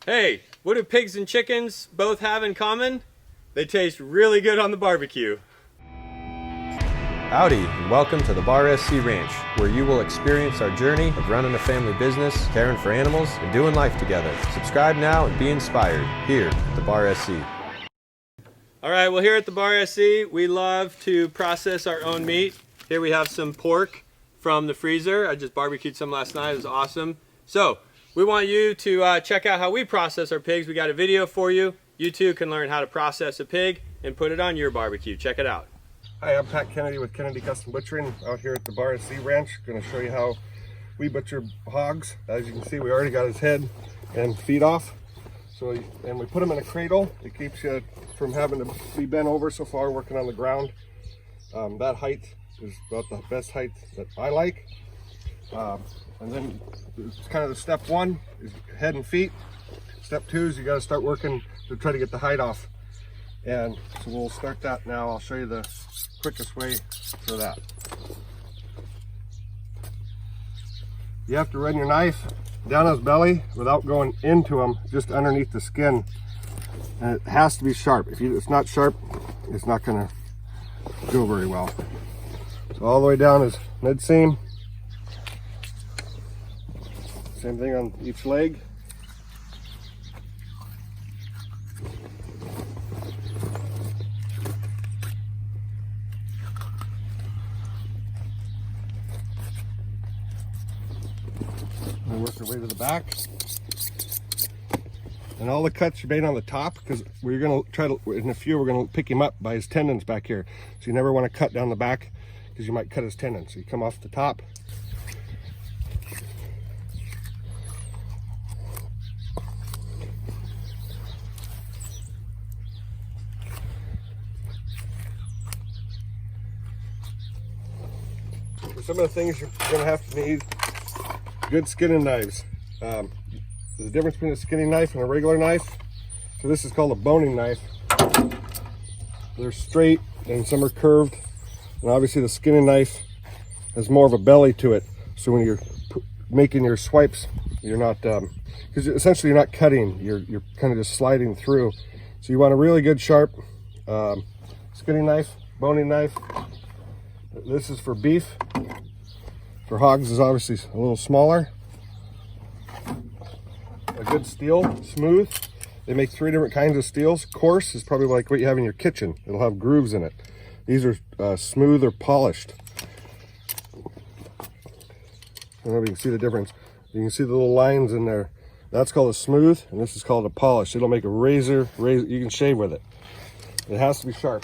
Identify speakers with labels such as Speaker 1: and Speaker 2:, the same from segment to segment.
Speaker 1: Hey, what do pigs and chickens both have in common? They taste really good on the barbecue.
Speaker 2: Howdy, and welcome to the Bar SC Ranch, where you will experience our journey of running a family business, caring for animals, and doing life together. Subscribe now and be inspired here at the Bar SC.
Speaker 1: All right, well, here at the Bar SC, we love to process our own meat. Here we have some pork from the freezer. I just barbecued some last night. It was awesome. So we want you to check out how we process our pigs. We got a video for you. You too can learn how to process a pig and put it on your barbecue. Check it out.
Speaker 3: Hi, I'm Pat Kennedy with Kennedy Custom Butchering out here at the Bar SC Ranch. Going to show you how we butcher hogs. As you can see, we already got his head and feet off. And we put him in a cradle. It keeps you from having to be bent over so far working on the ground. That height is about the best height that I like. And then it's kind of the step one is head and feet. Step two is you got to start working to try to get the hide off. And so we'll start that now. I'll show you the quickest way for that. You have to run your knife down his belly without going into him, just underneath the skin. And it has to be sharp. If it's not sharp, it's not going to go very well. So all the way down his mid seam. Same thing on each leg. And work your way to the back. And all the cuts are made on the top because we're going to try to, in a few, we're going to pick him up by his tendons back here. So you never want to cut down the back because you might cut his tendons. So you come off the top. For some of the things you're going to have to need good skinning knives. There's a difference between a skinning knife and a regular knife. So this is called a boning knife. They're straight and some are curved. And obviously the skinning knife has more of a belly to it. So when you're making your swipes, you're not, because essentially you're not cutting, you're kind of just sliding through. So you want a really good sharp skinning knife, boning knife. This is for beef. For hogs is obviously a little smaller. A good steel, smooth. They make 3 different kinds of steels. Coarse is probably like what you have in your kitchen. It'll have grooves in it. These are smooth or polished. I don't know if you can see the difference. You can see the little lines in there. That's called a smooth, and this is called a polish. It'll make a razor. You can shave with it. It has to be sharp.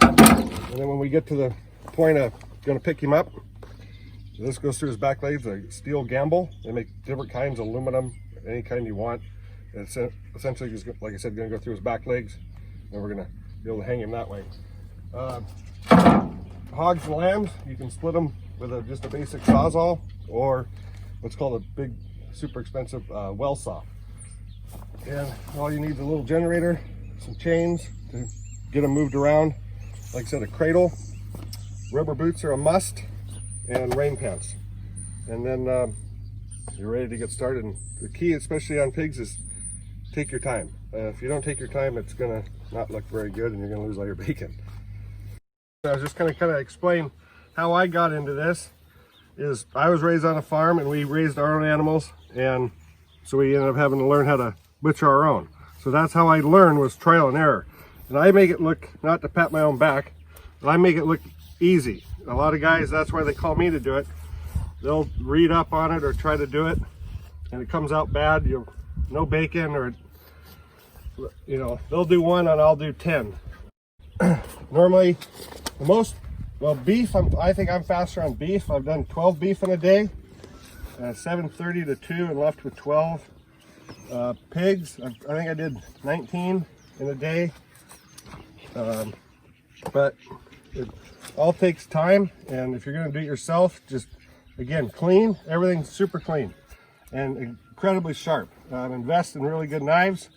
Speaker 3: And then when we get to the point of going to pick him up, this goes through his back legs, a steel gamble. They make different kinds, aluminum, any kind you want. It's essentially just, like I said, going to go through his back legs, and we're going to be able to hang him that way. Hogs and lambs, you can split them with just a basic sawzall or what's called a big, super expensive well saw. And all you need is a little generator, some chains to get them moved around. Like I said, a cradle. Rubber boots are a must, and rain pants. And then you're ready to get started. And the key, especially on pigs, is take your time. If you don't take your time, it's gonna not look very good and you're gonna lose all your bacon. I was just gonna kind of explain how I got into this. Is I was raised on a farm and we raised our own animals, and so we ended up having to learn how to butcher our own. So that's how I learned, was trial and error. And I make it look, not to pat my own back, but I make it look easy. A lot of guys, that's why they call me to do it. They'll read up on it or try to do it, and it comes out bad. No bacon, or they'll do one and I'll do 10. Normally, beef. I think I'm faster on beef. I've done 12 beef in a day, 7:30 to 2, and left with 12. Pigs, I think I did 19 in a day, but it all takes time, and if you're going to do it yourself, just again, clean. Everything's super clean and incredibly sharp. Invest in really good knives.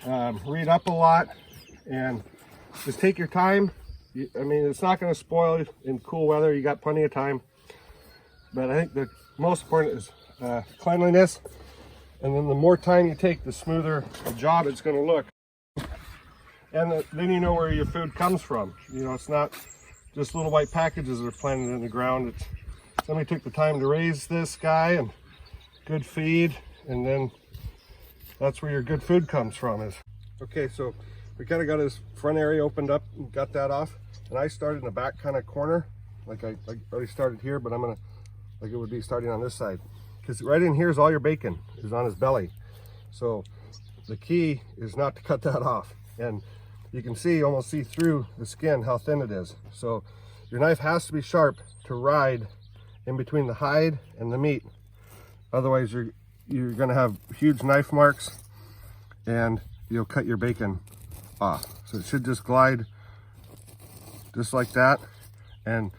Speaker 3: Read up a lot, and just take your time. I mean, it's not going to spoil in cool weather. You got plenty of time. But I think the most important is cleanliness And then the more time you take, the smoother the job it's going to look. And then you know where your food comes from. You know, it's not just little white packages that are planted in the ground. It's somebody took the time to raise this guy and good feed, and then that's where your good food comes from. Is okay, so we kind of got his front area opened up and got that off, and I started in the back kind of corner, like I already started here, but I'm gonna, like it would be starting on this side, because right in here is all your bacon is on his belly. So the key is not to cut that off, and you can see, almost see through the skin how thin it is. So your knife has to be sharp to ride in between the hide and the meat. Otherwise you're gonna have huge knife marks and you'll cut your bacon off. So it should just glide just like that. And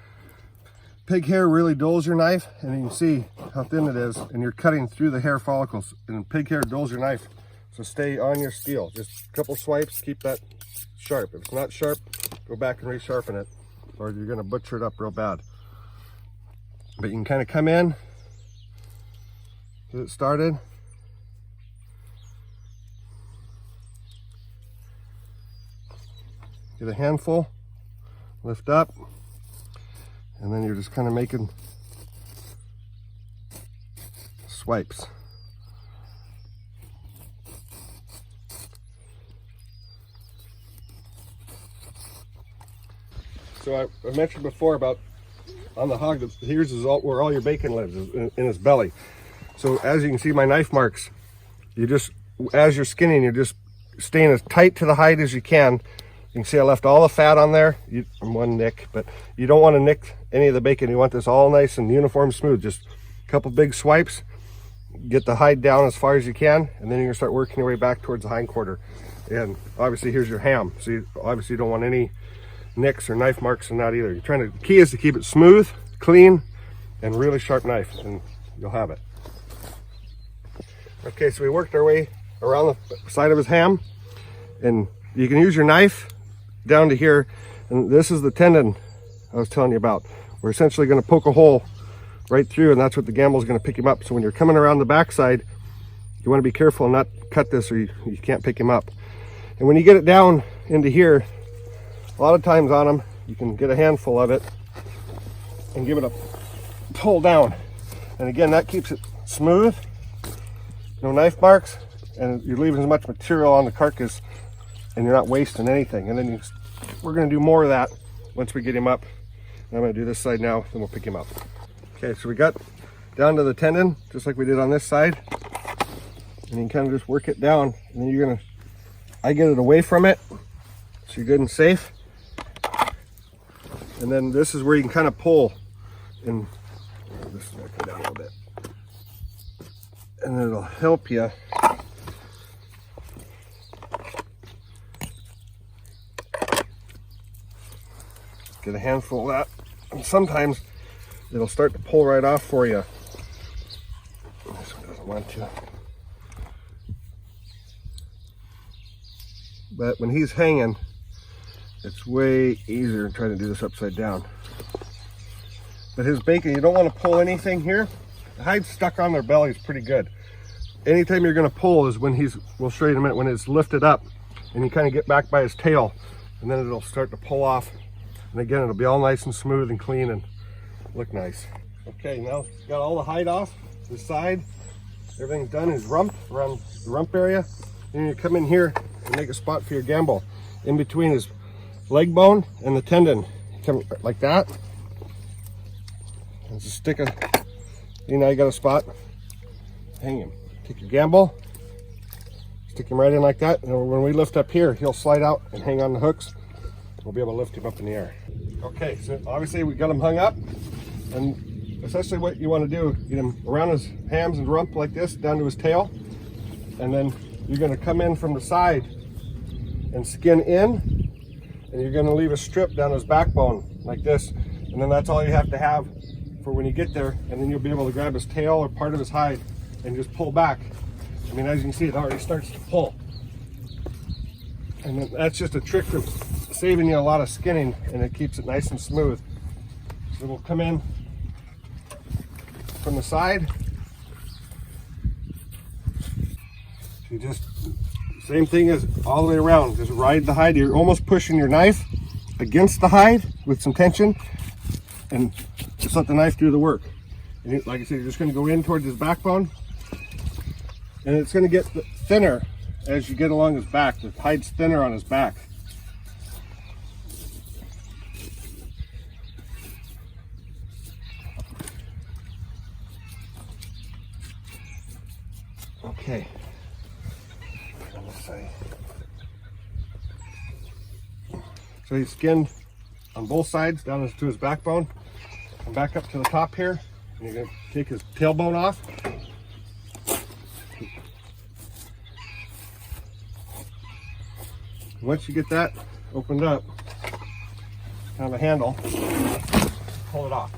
Speaker 3: pig hair really dulls your knife, and you can see how thin it is, and you're cutting through the hair follicles, and pig hair dulls your knife. So stay on your steel. Just a couple swipes, keep that sharp. If it's not sharp, go back and resharpen it, or you're gonna butcher it up real bad. But you can kind of come in, get it started. Get a handful, lift up, and then you're just kind of making swipes. So I mentioned before about on the hog, here's where all your bacon lives, is in his belly. So as you can see my knife marks, you just, as you're skinning, you're just staying as tight to the hide as you can. You can see I left all the fat on there, one nick, but you don't want to nick any of the bacon. You want this all nice and uniform smooth. Just a couple big swipes, get the hide down as far as you can, and then you're gonna start working your way back towards the hind quarter. And obviously here's your ham. So you obviously don't want any nicks or knife marks in that either. You're trying to, the key is to keep it smooth, clean, and really sharp knife, and you'll have it. Okay, so we worked our way around the side of his ham, and you can use your knife down to here, and this is the tendon I was telling you about. We're essentially going to poke a hole right through, and that's what the gamble is going to pick him up. So when you're coming around the backside, you want to be careful and not cut this, or you can't pick him up. And when you get it down into here, a lot of times on them, you can get a handful of it and give it a pull down. And again, that keeps it smooth, no knife marks, and you're leaving as much material on the carcass, and you're not wasting anything. And then we're going to do more of that once we get him up. And I'm going to do this side now, then we'll pick him up. Okay, so we got down to the tendon, just like we did on this side. And you can kind of just work it down. And then you're going to, I get it away from it, so you're good and safe. And then this is where you can kind of pull. And this is going to come down a little bit. And it'll help you get a handful of that, and sometimes it'll start to pull right off for you. This one doesn't want to. But when he's hanging, it's way easier than trying to do this upside down. But his bacon, you don't want to pull anything here. The hide stuck on their belly is pretty good. Anytime you're going to pull is when we'll show you in a minute, when it's lifted up and you kind of get back by his tail, and then it'll start to pull off. And again, it'll be all nice and smooth and clean and look nice. Okay, now got all the hide off the side. Everything's done. His rump, around the rump area. Then you come in here and make a spot for your gamble in between his leg bone and the tendon. Come like that. And just stick a, you know, you got a spot. Hang him. Take your gamble, stick him right in like that. And when we lift up here, he'll slide out and hang on the hooks. We'll be able to lift him up in the air. Okay, so obviously we got him hung up, and essentially what you want to do, get him around his hams and rump like this, down to his tail, and then you're going to come in from the side and skin in, and you're going to leave a strip down his backbone like this, and then that's all you have to have for when you get there, and then you'll be able to grab his tail or part of his hide and just pull back. I mean, as you can see, it already starts to pull. And then that's just a trick of saving you a lot of skinning, and it keeps it nice and smooth. So we'll come in from the side, You just, same thing as all the way around. Just ride the hide. You're almost pushing your knife against the hide with some tension, and just let the knife do the work. And like I said, you're just going to go in towards his backbone, and it's going to get thinner as you get along his back. The hide's thinner on his back. Okay. On this side. So he's skinned on both sides down to his backbone. And back up to the top here. And you're going to take his tailbone off. Once you get that opened up, kind of a handle, pull it off.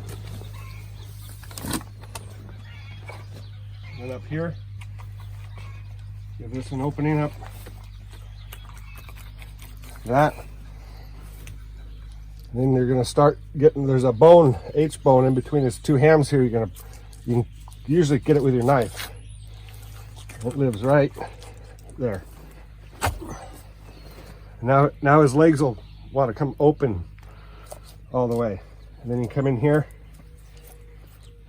Speaker 3: And then up here, give this an opening up. That. And then you're going to start getting, there's a bone, H bone in between his two hams here. You can usually get it with your knife. It lives right there. Now his legs will want to come open all the way. And then you come in here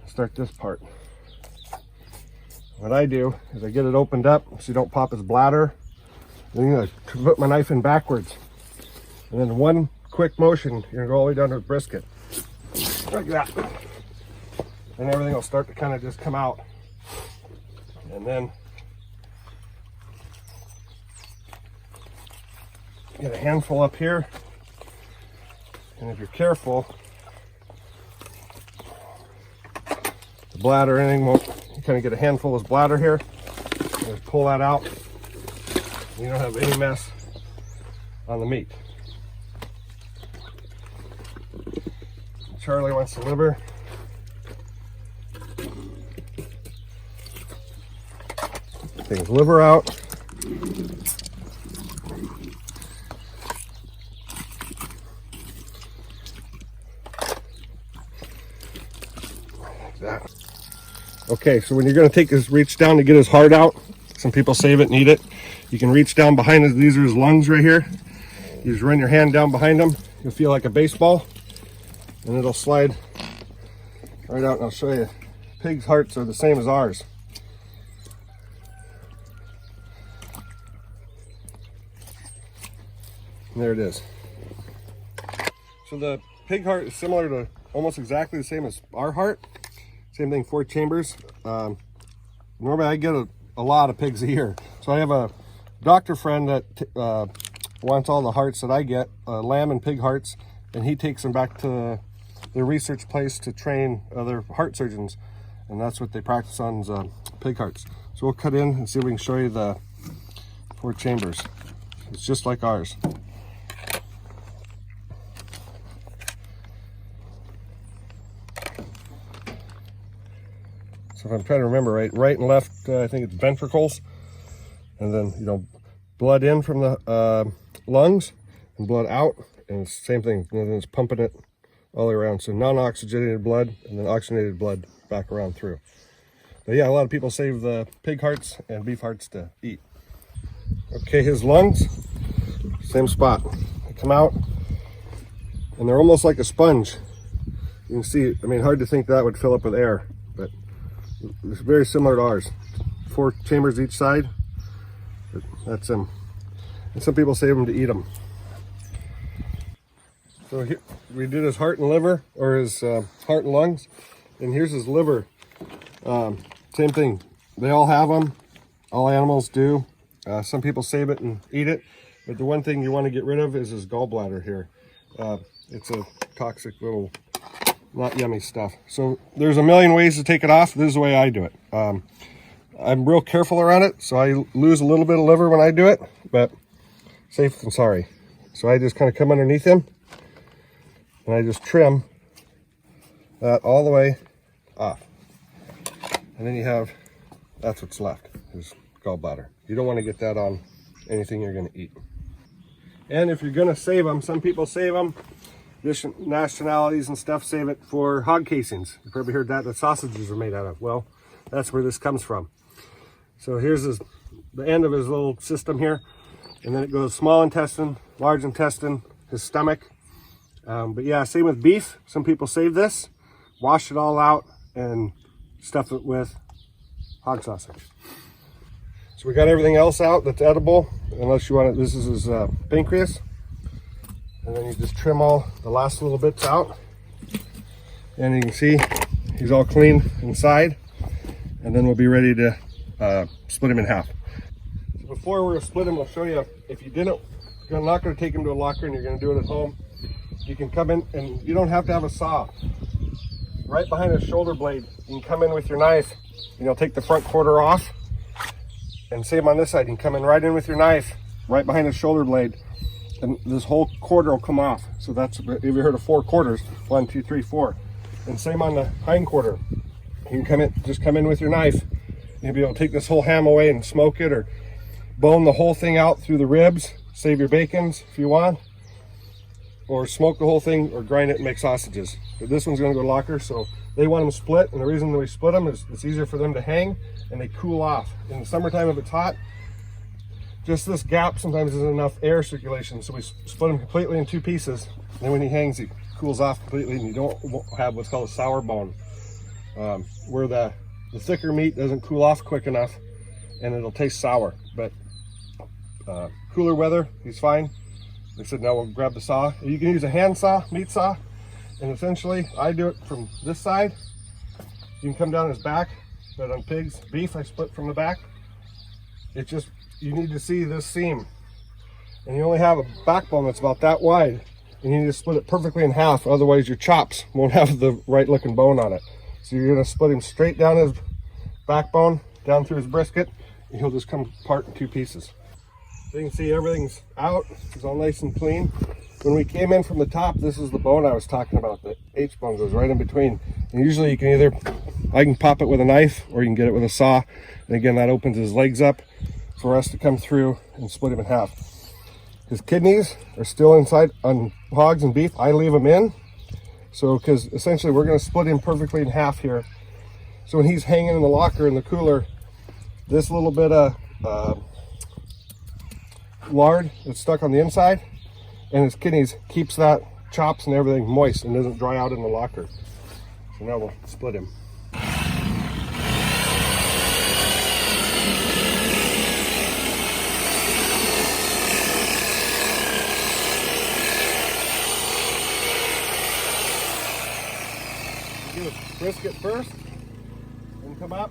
Speaker 3: and start this part. What I do is I get it opened up so you don't pop his bladder. Then I'm going to put my knife in backwards. And then one quick motion, you're going to go all the way down to the brisket. Like that. And everything will start to kind of just come out. And then get a handful up here, and if you're careful, the bladder, anything won't, you kind of get a handful of his bladder here, just pull that out, you don't have any mess on the meat. Charlie wants the liver. Take his liver out. That. Okay, so when you're going to take his, reach down to get his heart out, some people save it and eat it. You can reach down behind his, these are his lungs right here. You just run your hand down behind them. You'll feel like a baseball, and it'll slide right out. And I'll show you. Pigs' hearts are the same as ours. And there it is. So the pig heart is similar to, almost exactly the same as our heart. Same thing, 4 chambers. Normally I get a lot of pigs a year. So I have a doctor friend that wants all the hearts that I get, lamb and pig hearts, and he takes them back to their research place to train other heart surgeons. And that's what they practice on is pig hearts. So we'll cut in and see if we can show you the 4 chambers. It's just like ours. So if I'm trying to remember right and left, I think it's ventricles, and then blood in from the lungs and blood out, and it's the same thing. And then it's pumping it all the way around. So non-oxygenated blood and then oxygenated blood back around through. But yeah, a lot of people save the pig hearts and beef hearts to eat. Okay, his lungs, same spot. They come out, and they're almost like a sponge. You can see, I mean, hard to think that would fill up with air, but it's very similar to ours. 4 chambers each side. But that's them. And some people save them to eat them. So here, we did his heart and liver, or his heart and lungs. And here's his liver. Same thing. They all have them. All animals do. Some people save it and eat it. But the one thing you want to get rid of is his gallbladder here. It's a toxic little, not yummy stuff. So there's a million ways to take it off. This is the way I do it. I'm real careful around it, so I lose a little bit of liver when I do it, but safe than sorry. So I just kind of come underneath him, and I just trim that all the way off. And then you have, that's what's left, is gallbladder. You don't want to get that on anything you're going to eat. And if you're going to save them, some people save them, different nationalities and stuff save it for hog casings. You've probably heard that sausages are made out of. Well, that's where this comes from. So here's his the end of his little system here. And then it goes small intestine, large intestine, his stomach. But yeah, same with beef. Some people save this, wash it all out, and stuff it with hog sausage. So we got everything else out that's edible, unless you want it. This is his pancreas. And then you just trim all the last little bits out. And you can see he's all clean inside. And then we'll be ready to split him in half. So before we're gonna split him, I'll show you, if you didn't, you're not gonna take him to a locker and you're gonna do it at home, you can come in, and you don't have to have a saw. Right behind his shoulder blade, you can come in with your knife, and you'll take the front quarter off. And same on this side, you can come in right in with your knife, right behind his shoulder blade, and this whole quarter will come off. So that's, have you heard of 4 quarters? 1, 2, 3, 4. And same on the hind quarter. You can come in, just come in with your knife, and you'll be able to take this whole ham away and smoke it, or bone the whole thing out through the ribs, save your bacons if you want, or smoke the whole thing, or grind it and make sausages. But this one's gonna go locker, so they want them split, and the reason that we split them is it's easier for them to hang and they cool off. In the summertime, if it's hot, just this gap sometimes isn't enough air circulation, so we split him completely in 2 pieces. And then when he hangs, he cools off completely, and you don't have what's called a sour bone, where the thicker meat doesn't cool off quick enough, and it'll taste sour. But cooler weather, he's fine. They said now we'll grab the saw. You can use a hand saw, meat saw, and essentially I do it from this side. You can come down his back, but on pigs, beef, I split from the back. It's just, you need to see this seam, and you only have a backbone that's about that wide, and you need to split it perfectly in half, otherwise your chops won't have the right looking bone on it. So you're gonna split him straight down his backbone, down through his brisket, and he'll just come apart in 2 pieces. So you can see everything's out, it's all nice and clean. When we came in from the top, this is the bone I was talking about. The H bone goes right in between. And usually you can either, I can pop it with a knife, or you can get it with a saw. And again, that opens his legs up for us to come through and split him in half. His kidneys are still inside on hogs and beef. I leave them in. So, because essentially we're gonna split him perfectly in half here. So when he's hanging in the locker in the cooler, this little bit of lard that's stuck on the inside, and his kidneys keeps that chops and everything moist and doesn't dry out in the locker. So now we'll split him. Do a brisket first, and come up.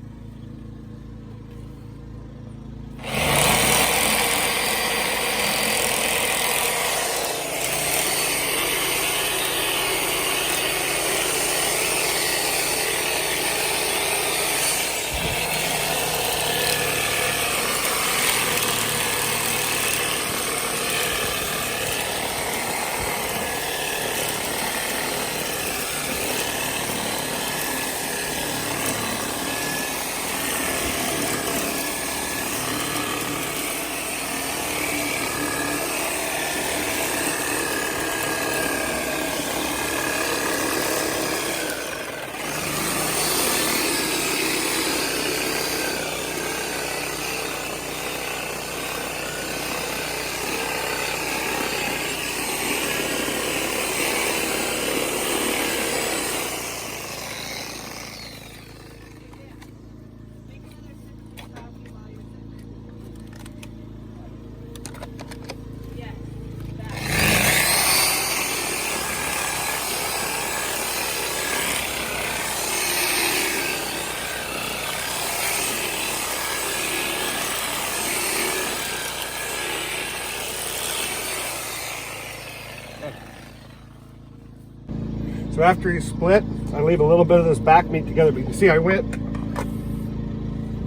Speaker 3: So after he's split, I leave a little bit of this back meat together. But you can see I went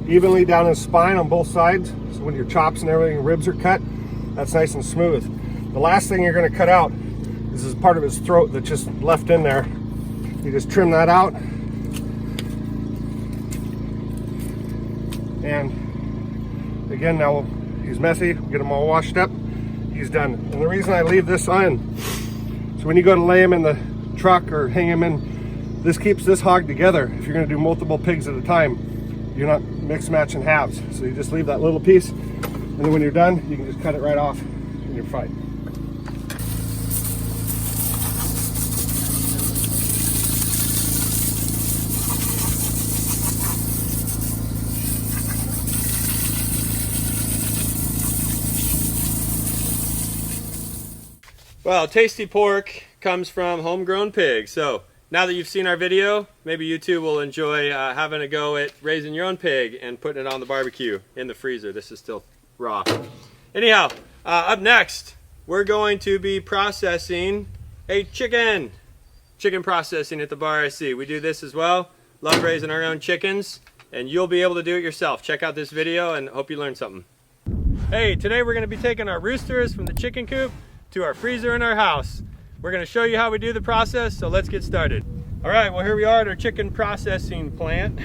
Speaker 3: evenly down his spine on both sides. So when your chops and everything, ribs are cut, that's nice and smooth. The last thing you're gonna cut out is part of his throat that's just left in there. You just trim that out. And again, now he's messy, get him all washed up, he's done. And the reason I leave this on, so when you go to lay him in the truck or hang him in, this keeps this hog together. If you're going to do multiple pigs at a time, you're not mix, match, and halves. So you just leave that little piece, and then when you're done, you can just cut it right off and you're fine.
Speaker 1: Well, tasty pork comes from homegrown pigs. So now that you've seen our video, maybe you too will enjoy having a go at raising your own pig and putting it on the barbecue in the freezer. This is still raw. Anyhow, up next, we're going to be processing a chicken. Chicken processing at the Bar SC. We do this as well. Love raising our own chickens, and you'll be able to do it yourself. Check out this video and hope you learned something. Hey, today we're going to be taking our roosters from the chicken coop to our freezer in our house. We're going to show you how we do the process, so let's get started. All right, well here we are at our chicken processing plant.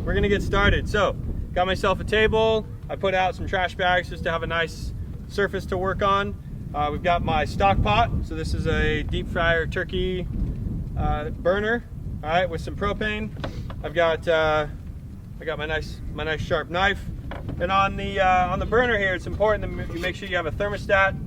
Speaker 1: We're going to get started. So, got myself a table. I put out some trash bags just to have a nice surface to work on. We've got my stock pot. So this is a deep fryer turkey burner, all right, with some propane. I got my nice sharp knife. And on the burner here, it's important that you make sure you have a thermostat.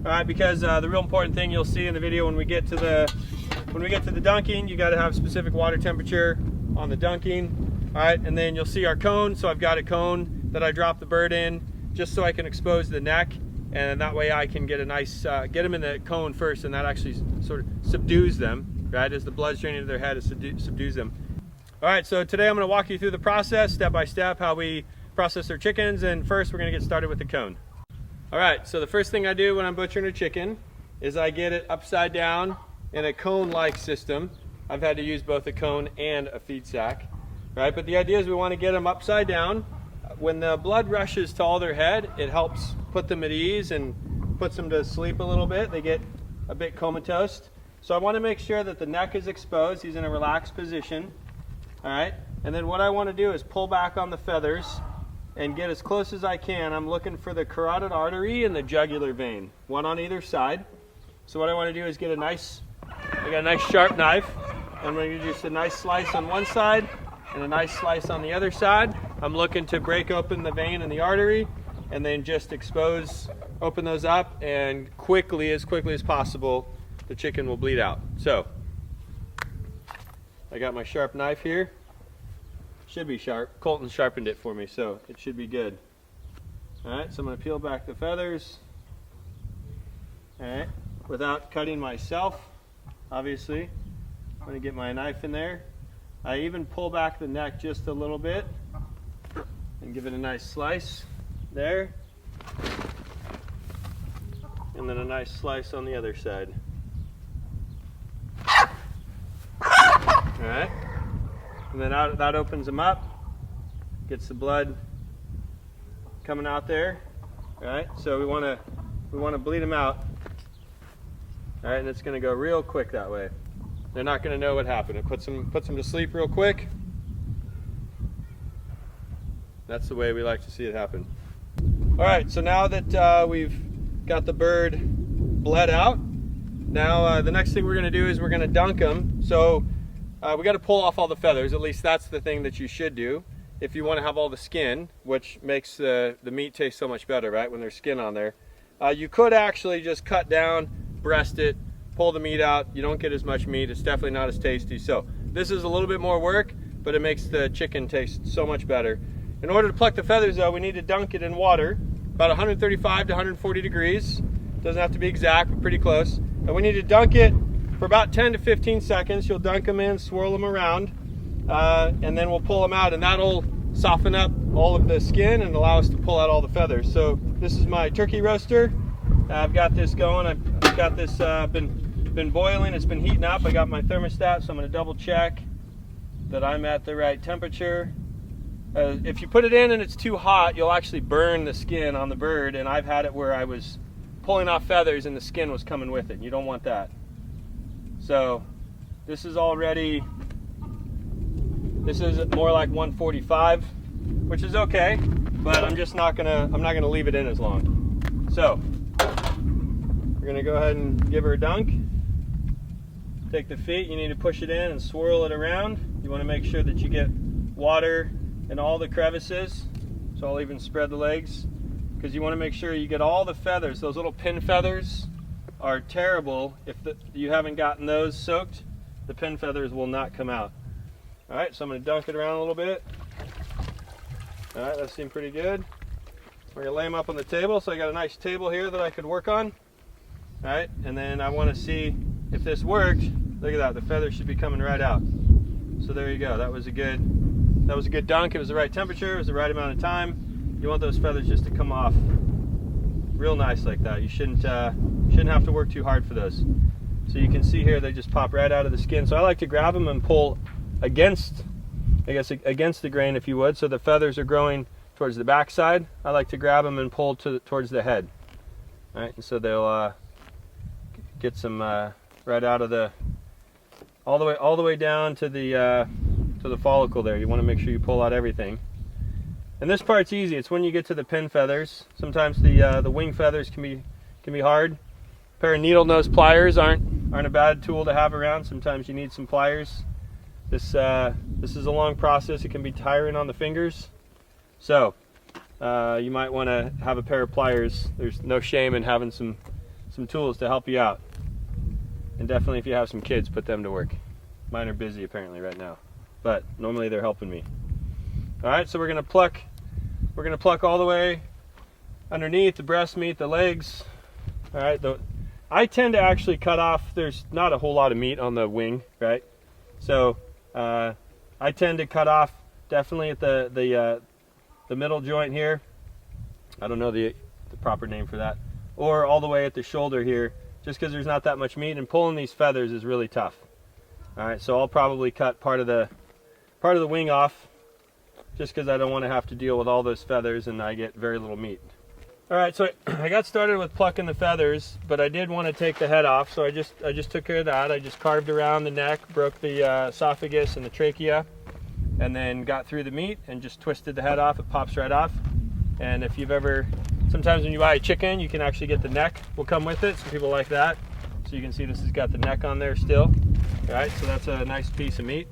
Speaker 1: All right, because the real important thing you'll see in the video when we get to the dunking, you got to have specific water temperature on the dunking. All right, and then you'll see our cone. So I've got a cone that I drop the bird in just so I can expose the neck, and that way I can get a nice get them in the cone first, and that actually sort of subdues them. Right, as the blood's draining to their head, it subdues them. All right, so today I'm going to walk you through the process step by step how we process our chickens, and first we're going to get started with the cone. All right, so the first thing I do when I'm butchering a chicken is I get it upside down in a cone-like system. I've had to use both a cone and a feed sack, right? But the idea is we want to get them upside down. When the blood rushes to all their head, it helps put them at ease and puts them to sleep a little bit. They get a bit comatose. So I want to make sure that the neck is exposed. He's in a relaxed position, all right? And then what I want to do is pull back on the feathers and get as close as I can. I'm looking for the carotid artery and the jugular vein, one on either side. So what I want to do is I got a nice sharp knife. I'm going to do just a nice slice on one side and a nice slice on the other side. I'm looking to break open the vein and the artery, and then just open those up, and as quickly as possible, the chicken will bleed out. So I got my sharp knife here. Should be sharp. Colton sharpened it for me, so it should be good. Alright, so I'm going to peel back the feathers. Alright, without cutting myself, obviously. I'm going to get my knife in there. I even pull back the neck just a little bit and give it a nice slice there. And then a nice slice on the other side. Alright. And then that opens them up, gets the blood coming out there. All right, so we want to bleed them out. All right, and it's going to go real quick that way. They're not going to know what happened. It puts them to sleep real quick. That's the way we like to see it happen. All right, so now that we've got the bird bled out, now the next thing we're going to do is we're going to dunk them. So we got to pull off all the feathers. At least that's the thing that you should do if you want to have all the skin, which makes the meat taste so much better, right, when there's skin on there. You could actually just cut down, breast it, pull the meat out. You don't get as much meat. It's definitely not as tasty. So this is a little bit more work, but it makes the chicken taste so much better. In order to pluck the feathers, though, we need to dunk it in water, about 135 to 140 degrees. Doesn't have to be exact, but pretty close. And we need to dunk it for about 10 to 15 seconds. You'll dunk them in, swirl them around, and then we'll pull them out, and that'll soften up all of the skin and allow us to pull out all the feathers. So this is my turkey roaster. I've got this going. I've got this been boiling. It's been heating up. I got my thermostat, so I'm going to double check that I'm at the right temperature. If you put it in and it's too hot, you'll actually burn the skin on the bird, and I've had it where I was pulling off feathers and the skin was coming with it. You don't want that. So this is already, this is more like 145, which is okay, but I'm not gonna leave it in as long. So we're gonna go ahead and give her a dunk. Take the feet, you need to push it in and swirl it around. You want to make sure that you get water in all the crevices. So I'll even spread the legs, because you want to make sure you get all the feathers. Those little pin feathers are terrible. If you haven't gotten those soaked, the pin feathers will not come out. All right, so I'm going to dunk it around a little bit. All right, that seemed pretty good. We're going to lay them up on the table. So I got a nice table here that I could work on. All right, and then I want to see if this worked. Look at that, the feathers should be coming right out. So there you go. That was a good dunk. It was the right temperature. It was the right amount of time. You want those feathers just to come off real nice like that. You shouldn't have to work too hard for those. So you can see here they just pop right out of the skin. So I like to grab them and pull against, I guess, against the grain, if you would. So the feathers are growing towards the back side. I like to grab them and pull towards the head. All right, and so they'll get some right out of the all the way down to the follicle there. You want to make sure you pull out everything. And this part's easy. It's when you get to the pin feathers. Sometimes the wing feathers can be hard. A pair of needle nose pliers aren't a bad tool to have around. Sometimes you need some pliers. This is a long process. It can be tiring on the fingers. So you might want to have a pair of pliers. There's no shame in having some tools to help you out. And definitely if you have some kids, put them to work. Mine are busy apparently right now, but normally they're helping me. All right, so we're gonna pluck all the way underneath the breast meat, the legs. All right, I tend to actually cut off, there's not a whole lot of meat on the wing, right? So I tend to cut off definitely at the middle joint here. I don't know the proper name for that. Or all the way at the shoulder here, just because there's not that much meat, and pulling these feathers is really tough. All right, so I'll probably cut part of the wing off, just because I don't want to have to deal with all those feathers and I get very little meat. All right, so I got started with plucking the feathers, but I did want to take the head off, so I just took care of that. I just carved around the neck, broke the esophagus and the trachea, and then got through the meat and just twisted the head off. It pops right off. And if you've ever, sometimes when you buy a chicken, you can actually get the neck will come with it. Some people like that. So you can see this has got the neck on there still. All right, so that's a nice piece of meat.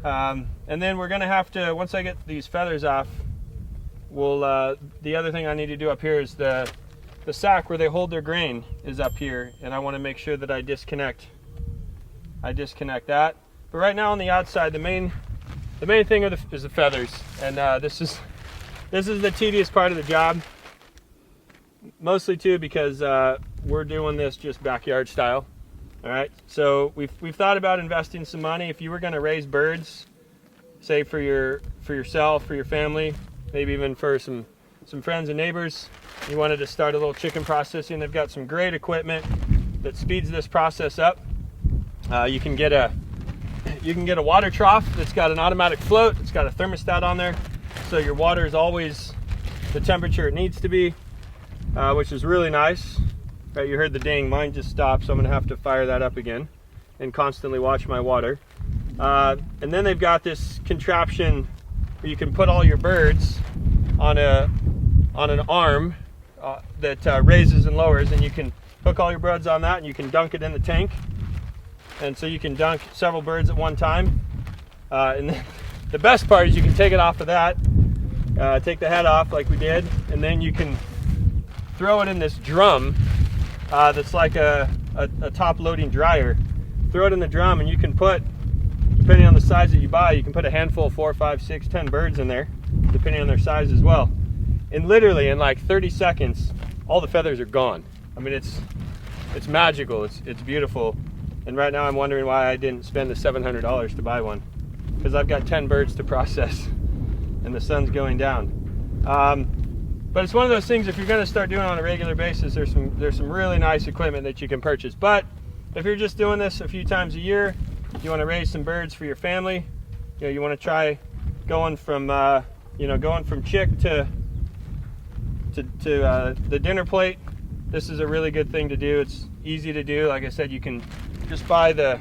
Speaker 1: And then we're gonna have to, once I get these feathers off, the other thing I need to do up here is the sack where they hold their grain is up here, and I want to make sure that I disconnect that. But right now on the outside, the main thing is the feathers, and this is the tedious part of the job, mostly too because we're doing this just backyard style. All right, so we've thought about investing some money. If you were going to raise birds, say for yourself, for your family, maybe even for some friends and neighbors, you wanted to start a little chicken processing, they've got some great equipment that speeds this process up. You can get a water trough that's got an automatic float. It's got a thermostat on there, so your water is always the temperature it needs to be, which is really nice. Right, you heard the ding, mine just stopped, so I'm gonna have to fire that up again and constantly watch my water. And then they've got this contraption where you can put all your birds on an arm that raises and lowers, and you can hook all your birds on that and you can dunk it in the tank. And so you can dunk several birds at one time. And then the best part is you can take it off of that, take the head off like we did, and then you can throw it in this drum that's like a top loading dryer. Throw it in the drum and you can put, depending on the size that you buy, you can put a handful of 4, 5, 6, 10 birds in there, depending on their size as well. And literally in like 30 seconds, all the feathers are gone. I mean, it's magical, it's beautiful. And right now I'm wondering why I didn't spend the $700 to buy one, because I've got 10 birds to process and the sun's going down. But it's one of those things, if you're going to start doing it on a regular basis, there's some really nice equipment that you can purchase. But if you're just doing this a few times a year, you want to raise some birds for your family, you want to try going from chick to the dinner plate. This is a really good thing to do. It's easy to do. Like I said, you can just buy the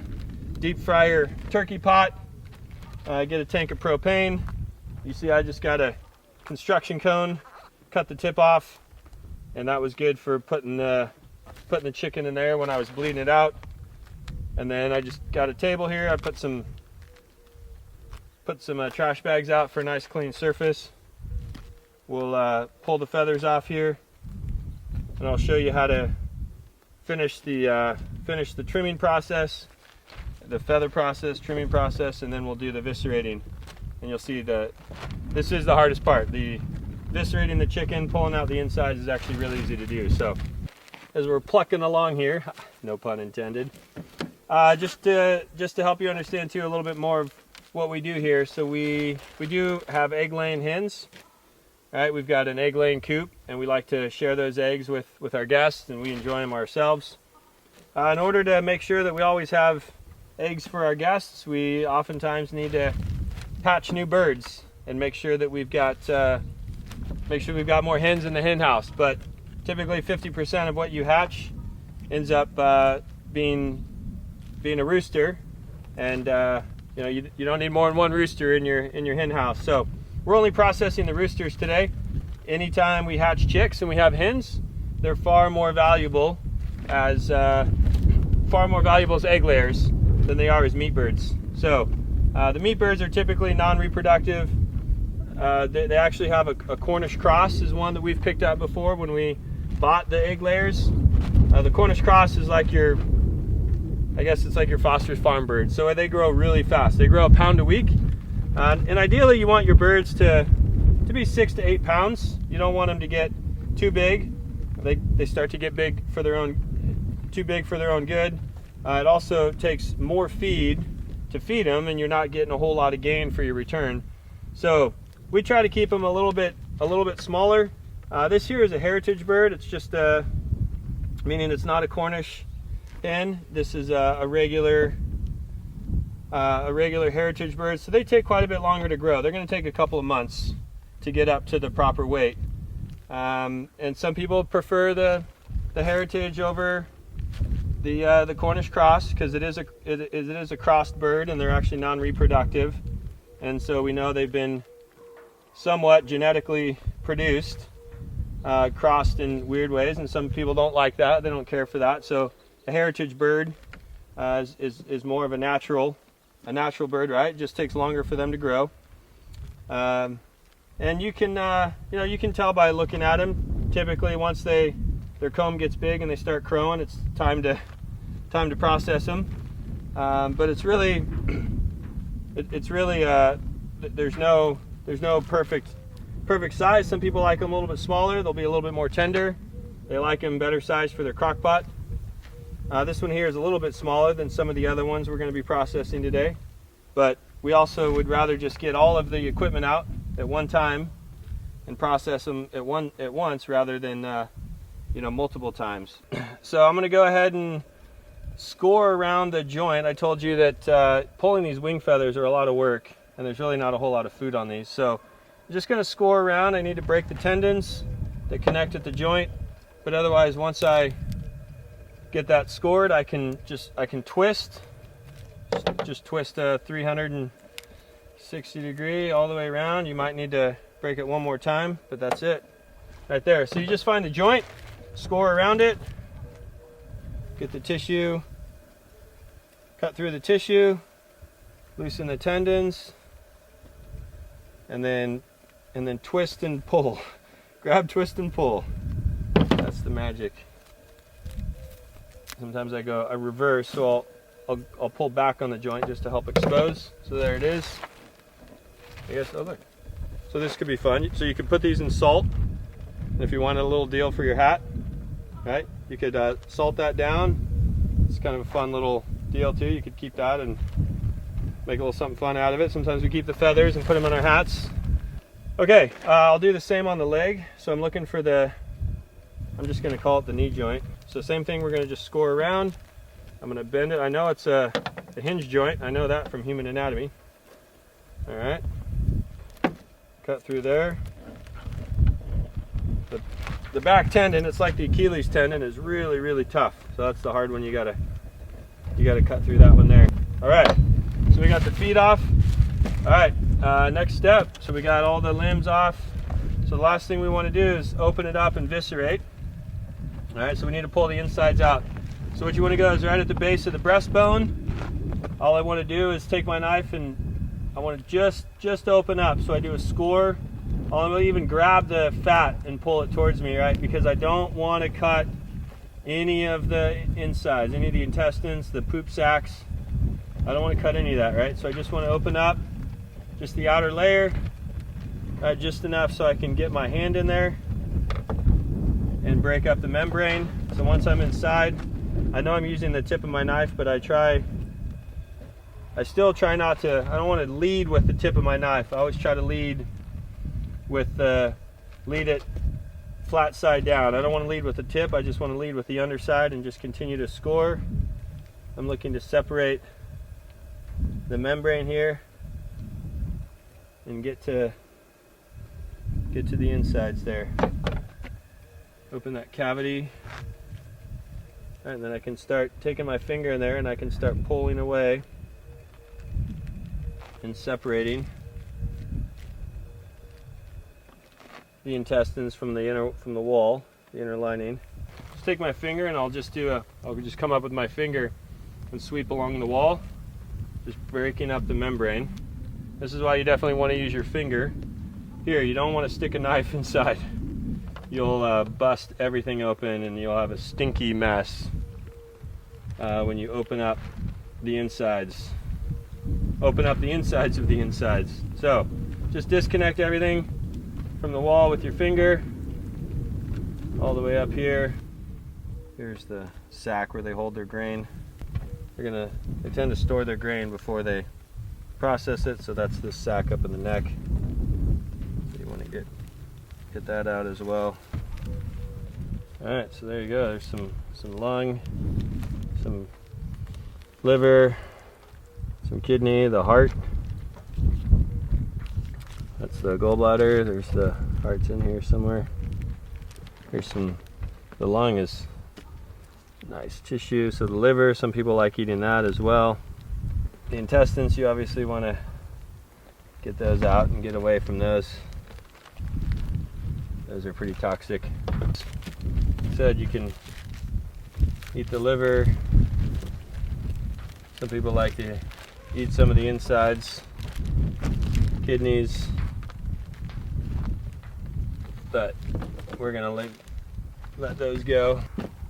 Speaker 1: deep fryer turkey pot, get a tank of propane. You see I just got a construction cone, cut the tip off, and that was good for putting the chicken in there when I was bleeding it out. And then I just got a table here. I put some put some trash bags out for a nice clean surface. We'll pull the feathers off here, and I'll show you how to finish the trimming process, the feather process, trimming process, and then we'll do the viscerating. And you'll see that this is the hardest part. The viscerating the chicken, pulling out the insides is actually really easy to do. So as we're plucking along here, no pun intended, just to help you understand too a little bit more of what we do here. So we do have egg laying hens. All right, we've got an egg laying coop, and we like to share those eggs with our guests, and we enjoy them ourselves. In order to make sure that we always have eggs for our guests, we oftentimes need to hatch new birds and make sure that we've got more hens in the hen house. But typically 50% of what you hatch ends up being a rooster, and you don't need more than one rooster in your hen house. So we're only processing the roosters today. Anytime we hatch chicks and we have hens, they're far more valuable as egg layers than they are as meat birds. So the meat birds are typically non-reproductive. They actually have a Cornish cross is one that we've picked up before when we bought the egg layers. The Cornish cross is like your Foster's farm bird. So they grow really fast. They grow a pound a week. And ideally you want your birds to be 6 to 8 pounds. You don't want them to get too big. They start to get too big for their own good. It also takes more feed to feed them, and you're not getting a whole lot of gain for your return. So we try to keep them a little bit smaller. This here is a heritage bird. It's just meaning it's not a Cornish hen. This is a regular heritage bird. So they take quite a bit longer to grow. They're going to take a couple of months to get up to the proper weight. And some people prefer the heritage over the Cornish cross because it is a crossed bird, and they're actually non-reproductive, and so we know they've been somewhat genetically produced, crossed in weird ways, and some people don't like that. They don't care for that. So a heritage bird is more of a natural bird, right? It just takes longer for them to grow, and you can tell by looking at them. Typically, once their comb gets big and they start crowing, it's time to process them. But it's really there's no perfect size. Some people like them a little bit smaller. They'll be a little bit more tender. They like them better size for their crock pot. This one here is a little bit smaller than some of the other ones we're going to be processing today, but we also would rather just get all of the equipment out at one time and process them at once rather than multiple times. So I'm going to go ahead and score around the joint. I told you that pulling these wing feathers are a lot of work, and there's really not a whole lot of food on these. So I'm just going to score around. I need to break the tendons that connect at the joint, but otherwise, once I get that scored, I can twist. Just twist a 360 degree all the way around. You might need to break it one more time, but that's it right there. So you just find the joint, score around it, get the tissue, cut through the tissue, loosen the tendons, and then twist and pull. Grab, twist, and pull. That's the magic. Sometimes I reverse, so I'll pull back on the joint just to help expose. So there it is. I guess, oh look. So this could be fun. So you could put these in salt, and if you wanted a little deal for your hat, right? You could salt that down. It's kind of a fun little deal too. You could keep that and make a little something fun out of it. Sometimes we keep the feathers and put them on our hats. Okay, I'll do the same on the leg. So I'm looking for I'm just going to call it the knee joint. So same thing, we're going to just score around. I'm going to bend it. I know it's a hinge joint. I know that from human anatomy. All right. Cut through there. The back tendon, it's like the Achilles tendon, is really, really tough. So that's the hard one. You gotta cut through that one there. All right. So we got the feet off. All right. Next step. So we got all the limbs off. So the last thing we want to do is open it up and viscerate. All right. So we need to pull the insides out. So what you want to go is right at the base of the breastbone. All I want to do is take my knife and I want to just open up. So I do a score. I'll even grab the fat and pull it towards me, right? Because I don't want to cut any of the insides, any of the intestines, the poop sacs. I don't want to cut any of that, right? So I just want to open up just the outer layer, just enough so I can get my hand in there and break up the membrane. So once I'm inside, I know I'm using the tip of my knife, but I still try not to, I don't want to lead with the tip of my knife. I always try to lead it flat side down. I don't want to lead with the tip, I just want to lead with the underside and just continue to score. I'm looking to separate the membrane here and get to the insides there. Open that cavity. And then I can start taking my finger in there and I can start pulling away and separating the intestines from the wall, the inner lining. Just take my finger and I'll just come up with my finger and sweep along the wall, just breaking up the membrane. This is why you definitely want to use your finger. Here, you don't want to stick a knife inside. You'll bust everything open and you'll have a stinky mess when you open up the insides. Open up the insides of the insides. So just disconnect everything from the wall with your finger all the way up here. Here's the sack where they hold their grain. They tend to store their grain before they process it, so that's this sack up in the neck. So you want to get that out as well. Alright, so there you go. There's some lung, some liver, some kidney, the heart. That's the gallbladder. There's the heart's in here somewhere. Here's the lung is nice tissue. So the liver, some people like eating that as well. The intestines, you obviously want to get those out and get away from those. Those are pretty toxic. Said you can eat the liver. Some people like to eat some of the insides, kidneys, but we're gonna let those go.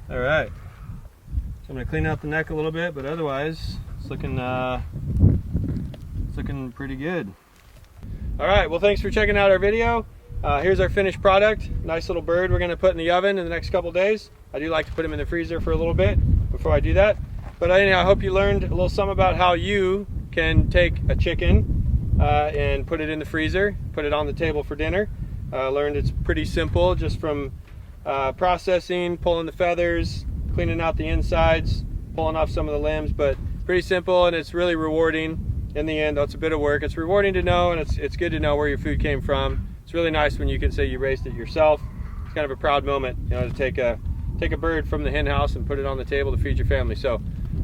Speaker 1: All right, so I'm gonna clean out the neck a little bit, but otherwise it's looking pretty good. All right, well, thanks for checking out our video. Here's our finished product. Nice little bird we're gonna put in the oven in the next couple days. I do like to put them in the freezer for a little bit before I do that. But anyhow, I hope you learned a little something about how you can take a chicken and put it in the freezer, put it on the table for dinner. Learned it's pretty simple, just from processing, pulling the feathers, cleaning out the insides, pulling off some of the limbs, but pretty simple, and it's really rewarding in the end. Though it's a bit of work, it's rewarding to know, and it's good to know where your food came from. It's really nice when you can say you raised it yourself. It's kind of a proud moment, you know, to take a bird from the hen house and put it on the table to feed your family. So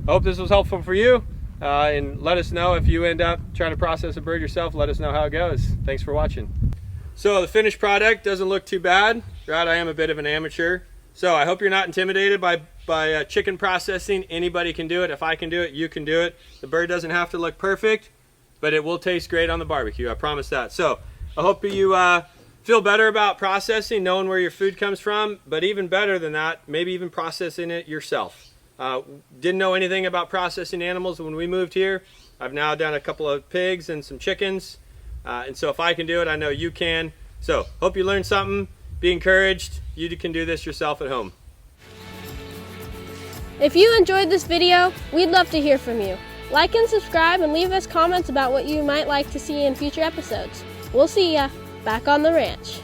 Speaker 1: I hope this was helpful for you, and let us know if you end up trying to process a bird yourself. Let us know how it goes. Thanks for watching. So the finished product doesn't look too bad, right? I am a bit of an amateur, so I hope you're not intimidated by chicken processing. Anybody can do it. If I can do it, you can do it. The bird doesn't have to look perfect, but it will taste great on the barbecue, I promise that. So I hope you feel better about processing, knowing where your food comes from, but even better than that, maybe even processing it yourself. Didn't know anything about processing animals when we moved here. I've now done a couple of pigs and some chickens, and so if I can do it, I know you can. So hope you learned something. Be encouraged. You can do this yourself at home.
Speaker 4: If you enjoyed this video, we'd love to hear from you. Like and subscribe and leave us comments about what you might like to see in future episodes. We'll see ya back on the ranch.